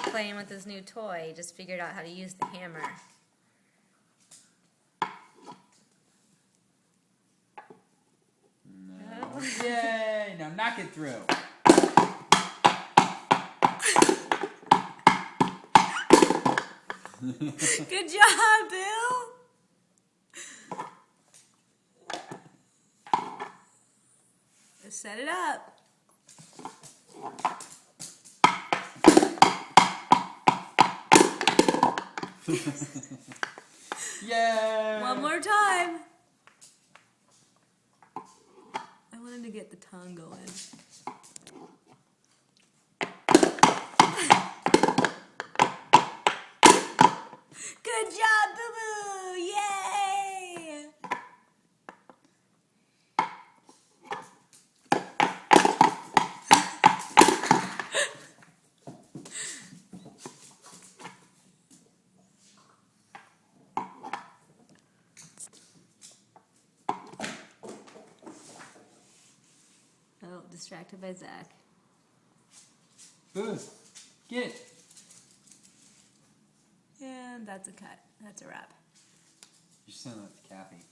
playing with his new toy. He just figured out how to use the hammer. No. Yay! Now knock it through. Good job, Bill! Just set it up. Yay! One more time. I wanted to get the tongue going. Good job, Boo Boo! Yay! Oh, distracted by Zach. Boo! Get it! And that's a cut. That's a wrap. You send that to Kathy.